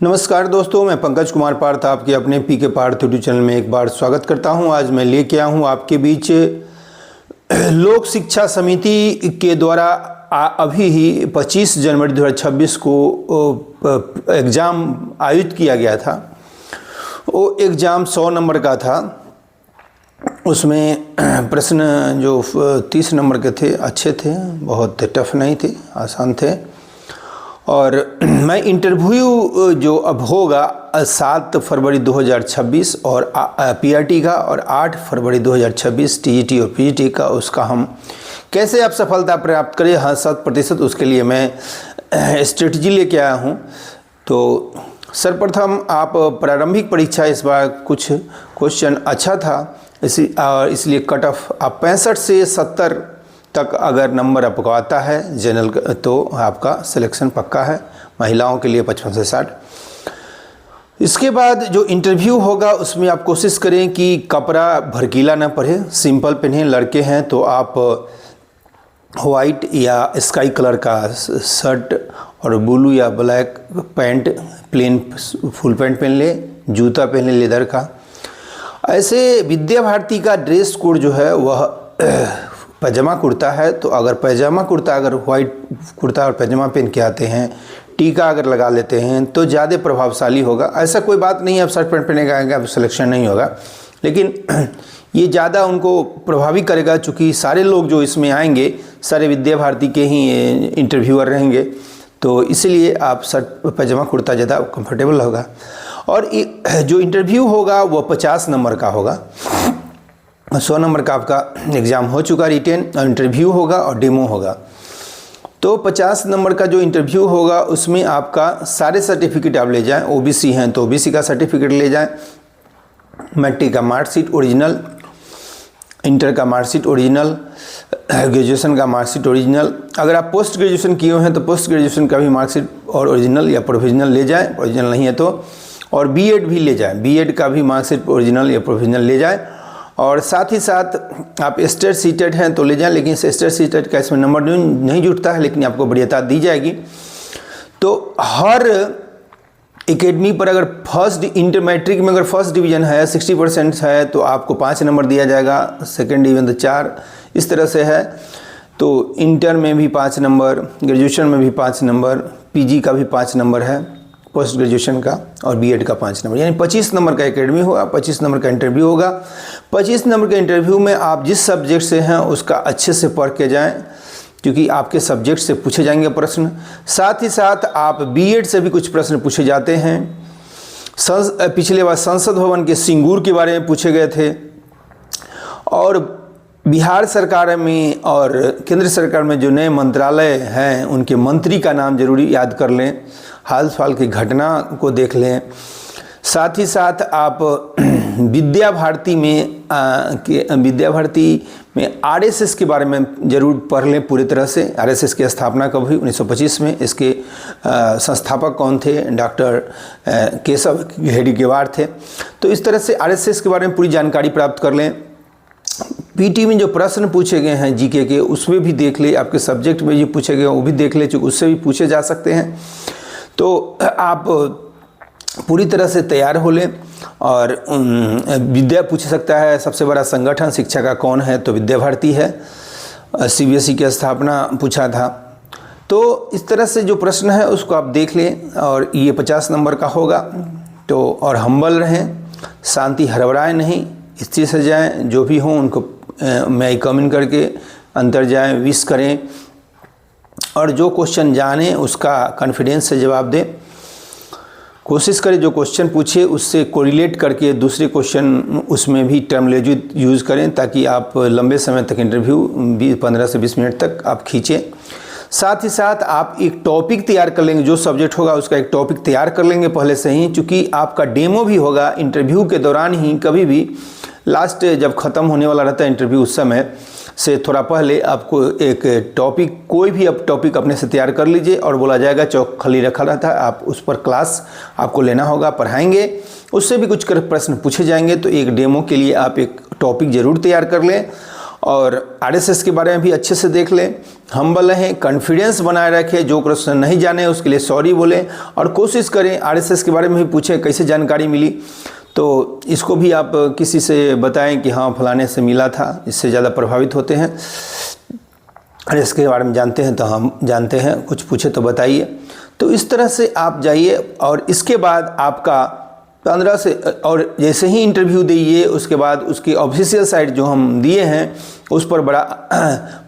नमस्कार दोस्तों, मैं पंकज कुमार पार्थ आपके अपने पी के पार्थ यूट्यूब चैनल में एक बार स्वागत करता हूं। आज मैं लेके आया हूं आपके बीच लोक शिक्षा समिति के द्वारा अभी ही 25 जनवरी 2026 को एग्ज़ाम आयोजित किया गया था। वो एग्ज़ाम 100 नंबर का था। उसमें प्रश्न जो 30 नंबर के थे अच्छे थे, बहुत टफ नहीं थे, आसान थे। और मैं इंटरव्यू जो अब होगा 7 फरवरी 2026 और पीआरटी का, और 8 फरवरी 2026 टीजीटी और पीजीटी का, उसका हम कैसे आप सफलता प्राप्त करें 100%, उसके लिए मैं स्ट्रेटजी लेके आया हूँ। तो सर्वप्रथम आप प्रारंभिक परीक्षा इस बार कुछ क्वेश्चन अच्छा था, इसलिए कट ऑफ आप 65 से 70 तक अगर नंबर आपको आता है जनरल तो आपका सिलेक्शन पक्का है। महिलाओं के लिए 55 से 60। इसके बाद जो इंटरव्यू होगा उसमें आप कोशिश करें कि कपड़ा भड़कीला ना पड़े, सिंपल पहने। लड़के हैं तो आप वाइट या स्काई कलर का शर्ट और ब्लू या black pant, plain full pant पहन ले, जूता पहन ले लेदर का। ऐसे विद्या भारती का ड्रेस कोड जो है वह पैजामा कुर्ता है। तो अगर पैजामा कुर्ता, अगर वाइट कुर्ता और पैजामा पहन के आते हैं, टीका अगर लगा लेते हैं तो ज़्यादा प्रभावशाली होगा। ऐसा कोई बात नहीं है आप शर्ट पैंट पहने के आएंगे आप सिलेक्शन नहीं होगा, लेकिन ये ज़्यादा उनको प्रभावी करेगा। चूँकि सारे लोग जो इसमें आएंगे सारे विद्या भारती के ही इंटरव्यूअर रहेंगे, तो इसलिए आप शर्ट पैजामा कुर्ता ज़्यादा कंफर्टेबल होगा। और जो इंटरव्यू होगा वो 50 नंबर का होगा। 100 नंबर का आपका एग्ज़ाम हो चुका रिटेन, और इंटरव्यू होगा और डेमो होगा। तो 50 नंबर का जो इंटरव्यू होगा उसमें आपका सारे सर्टिफिकेट आप ले जाएं। ओबीसी हैं तो ओबीसी का सर्टिफिकेट ले जाएं, मैट्रिक का मार्कशीट ओरिजिनल, इंटर का मार्कशीट ओरिजिनल, ग्रेजुएशन का मार्कशीट ओरिजिनल। अगर आप पोस्ट ग्रेजुएशन किए हुए हैं तो पोस्ट ग्रेजुएशन का भी मार्कशीट और ओरिजिनल या प्रोविजनल ले जाएँ, ओरिजिनल नहीं है तो। और बीएड भी ले जाएँ, बीएड का भी मार्कशीट ओरिजिनल या प्रोविजनल ले जाएँ। और साथ ही साथ आप स्टेट सीटेड हैं तो ले जाएं, लेकिन स्टेट सीटेड का इसमें नंबर नहीं जुटता है, लेकिन आपको वरीयता दी जाएगी। तो हर एकेडमी पर अगर फर्स्ट इंटर मैट्रिक में अगर फर्स्ट डिवीज़न है 60% है तो आपको 5 नंबर दिया जाएगा, सेकेंड डिवीज़न तो 4, इस तरह से है। तो इंटर में भी 5 नंबर, ग्रेजुएशन में भी 5 नंबर, पीजी का भी 5 नंबर है, पोस्ट ग्रेजुएशन का, और बीएड का 5 नंबर, यानी 25 नंबर का एकेडमी होगा। 25 नंबर का इंटरव्यू होगा। 25 नंबर के इंटरव्यू में आप जिस सब्जेक्ट से हैं उसका अच्छे से पढ़ के जाएं, क्योंकि आपके सब्जेक्ट से पूछे जाएंगे प्रश्न। साथ ही साथ आप बीएड से भी कुछ प्रश्न पूछे जाते हैं। पिछले बार संसद भवन के सिंगूर के बारे में पूछे गए थे, और बिहार सरकार में और केंद्र सरकार में जो नए मंत्रालय हैं उनके मंत्री का नाम जरूरी याद कर लें, हाल फिलहाल की घटना को देख लें। साथ ही साथ आप विद्या भारती में आरएसएस के बारे में ज़रूर पढ़ लें पूरी तरह से। आरएसएस की स्थापना कब हुई 1925 में, इसके संस्थापक कौन थे, डॉक्टर केशव हेडगेवार थे। तो इस तरह से आरएसएस के बारे में पूरी जानकारी प्राप्त कर लें। पीटी में जो प्रश्न पूछे गए हैं जीके के उसमें भी देख ले, आपके सब्जेक्ट में जो पूछे गए वो भी देख ले, चूँकि उससे भी पूछे जा सकते हैं। तो आप पूरी तरह से तैयार हो लें। और विद्या पूछ सकता है सबसे बड़ा संगठन शिक्षा का कौन है, तो विद्या भारती है। सीबीएसई की स्थापना पूछा था। तो इस तरह से जो प्रश्न है उसको आप देख लें, और ये 50 नंबर का होगा। तो और हम्बल रहें, शांति हड़बड़ाएं नहीं, स्थिर से जाएं, जो भी हों उनको मैं कमेंट करके अंतर जाएं, विश करें, और जो क्वेश्चन जाने उसका कॉन्फिडेंस से जवाब दें। कोशिश करें जो क्वेश्चन पूछे उससे कोरिलेट करके दूसरे क्वेश्चन उसमें भी टर्मिनोलॉजी यूज़ करें, ताकि आप लंबे समय तक इंटरव्यू 15 से 20 मिनट तक आप खींचें। साथ ही साथ आप एक टॉपिक तैयार कर लेंगे, जो सब्जेक्ट होगा उसका एक टॉपिक तैयार कर लेंगे पहले से ही, क्योंकि आपका डेमो भी होगा इंटरव्यू के दौरान ही। कभी भी लास्ट जब ख़त्म होने वाला रहता है इंटरव्यू उस समय से थोड़ा पहले आपको एक टॉपिक, कोई भी आप टॉपिक अपने से तैयार कर लीजिए, और बोला जाएगा चौक खाली रखा रहता है, आप उस पर क्लास आपको लेना होगा, पढ़ाएंगे, उससे भी कुछ प्रश्न पूछे जाएंगे। तो एक डेमो के लिए आप एक टॉपिक ज़रूर तैयार कर लें। और आरएसएस के बारे में भी अच्छे से देख लें, हम्बल रहें, कॉन्फिडेंस बनाए रखें, जो क्वेश्चन नहीं जाने उसके लिए सॉरी बोलें और कोशिश करें आरएसएस के बारे में भी पूछें कैसे जानकारी मिली, तो इसको भी आप किसी से बताएं कि हाँ फलाने से मिला था, इससे ज़्यादा प्रभावित होते हैं। आरएसएस के बारे में जानते हैं तो हम जानते हैं, कुछ पूछे तो बताइए। तो इस तरह से आप जाइए और इसके बाद आपका 15 से, और जैसे ही इंटरव्यू दीजिए उसके बाद उसकी ऑफिशियल साइट जो हम दिए हैं उस पर बड़ा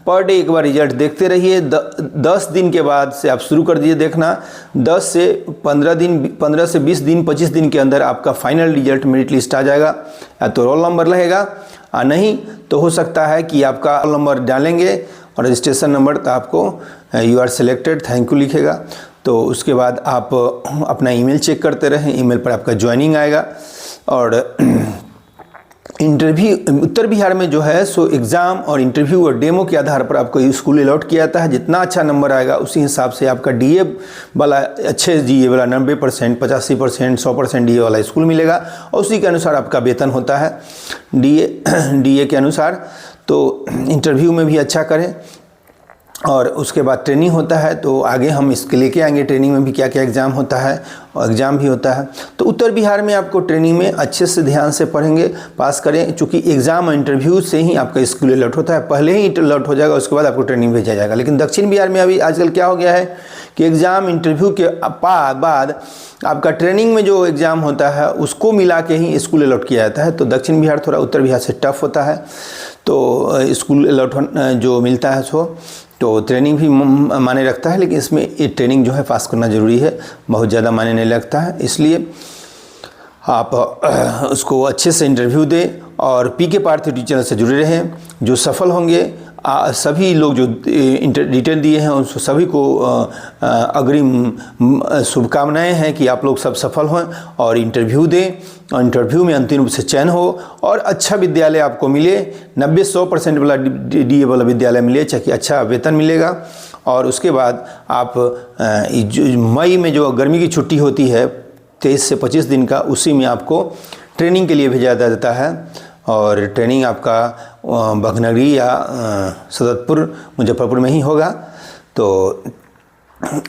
पर डे एक बार रिजल्ट देखते रहिए। 10 दिन के बाद से आप शुरू कर दीजिए देखना, 10 से 15 दिन, 15 से 20 दिन, 25 दिन के अंदर आपका फाइनल रिजल्ट मेरिट लिस्ट आ जाएगा। या तो रोल नंबर रहेगा और नहीं तो हो सकता है कि आपका रोल नंबर डालेंगे और रजिस्ट्रेशन नंबर तो आपको you are selected thank you लिखेगा। तो उसके बाद आप अपना ईमेल चेक करते रहें, ईमेल पर आपका ज्वाइनिंग आएगा। और इंटरव्यू उत्तर बिहार में जो है सो एग्ज़ाम और इंटरव्यू और डेमो के आधार पर आपको स्कूल अलॉट किया जाता है। जितना अच्छा नंबर आएगा उसी हिसाब से आपका डीए वाला, अच्छे डीए वाला 90%, 85%, 100% डीए वाला स्कूल मिलेगा और उसी के अनुसार आपका वेतन होता है डीए के अनुसार। तो इंटरव्यू में भी अच्छा करें और उसके बाद ट्रेनिंग होता है, तो आगे हम इसके लेके आएंगे ट्रेनिंग में भी क्या क्या एग्ज़ाम होता है और एग्ज़ाम भी होता है। तो उत्तर बिहार में आपको ट्रेनिंग में अच्छे से ध्यान से पढ़ेंगे, पास करें, चूँकि एग्ज़ाम और इंटरव्यू से ही आपका स्कूल अलॉट होता है, पहले ही अलॉट हो जाएगा उसके बाद आपको ट्रेनिंग भेजा जाएगा। लेकिन दक्षिण बिहार में अभी आजकल क्या हो गया है कि एग्ज़ाम इंटरव्यू के बाद आपका ट्रेनिंग में जो एग्ज़ाम होता है उसको मिला के ही स्कूल अलॉट किया जाता है। तो दक्षिण बिहार थोड़ा उत्तर बिहार से टफ होता है, तो स्कूल अलॉट जो मिलता है सो तो ट्रेनिंग भी मायने रखता है, लेकिन इसमें ये ट्रेनिंग जो है पास करना ज़रूरी है, बहुत ज़्यादा मायने नहीं लगता है। इसलिए आप उसको अच्छे से इंटरव्यू दें और पीके पार्थ यूट्यूब चैनल से जुड़े रहें। जो सफल होंगे सभी लोग जो डिटेल दिए हैं उन सभी को अग्रिम शुभकामनाएं हैं कि आप लोग सब सफल हों और इंटरव्यू दें और इंटरव्यू में अंतिम रूप से चयन हो और अच्छा विद्यालय आपको मिले, 90-100% वाला डीए वाला विद्यालय मिले, चाहे अच्छा वेतन मिलेगा। और उसके बाद आप मई में जो गर्मी की छुट्टी होती है 23 से 25 दिन का, उसी में आपको ट्रेनिंग के लिए भेजा जाता है और ट्रेनिंग आपका बघनगरी या सदतपुर मुजफ्फरपुर में ही होगा। तो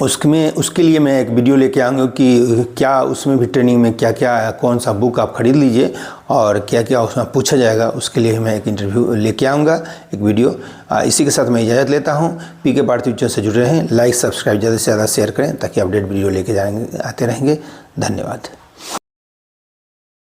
उसके लिए मैं एक वीडियो लेके आऊँगा कि क्या उसमें भी ट्रेनिंग में क्या क्या, कौन सा बुक आप खरीद लीजिए और क्या क्या उसमें पूछा जाएगा, उसके लिए मैं एक इंटरव्यू लेके आऊँगा, एक वीडियो। इसी के साथ मैं इजाज़त लेता हूँ। पीके पार्थ यूट्यूब से जुड़े रहें, लाइक सब्सक्राइब ज़्यादा से ज़्यादा शेयर करें ताकि अपडेट वीडियो लेके आते रहेंगे। धन्यवाद।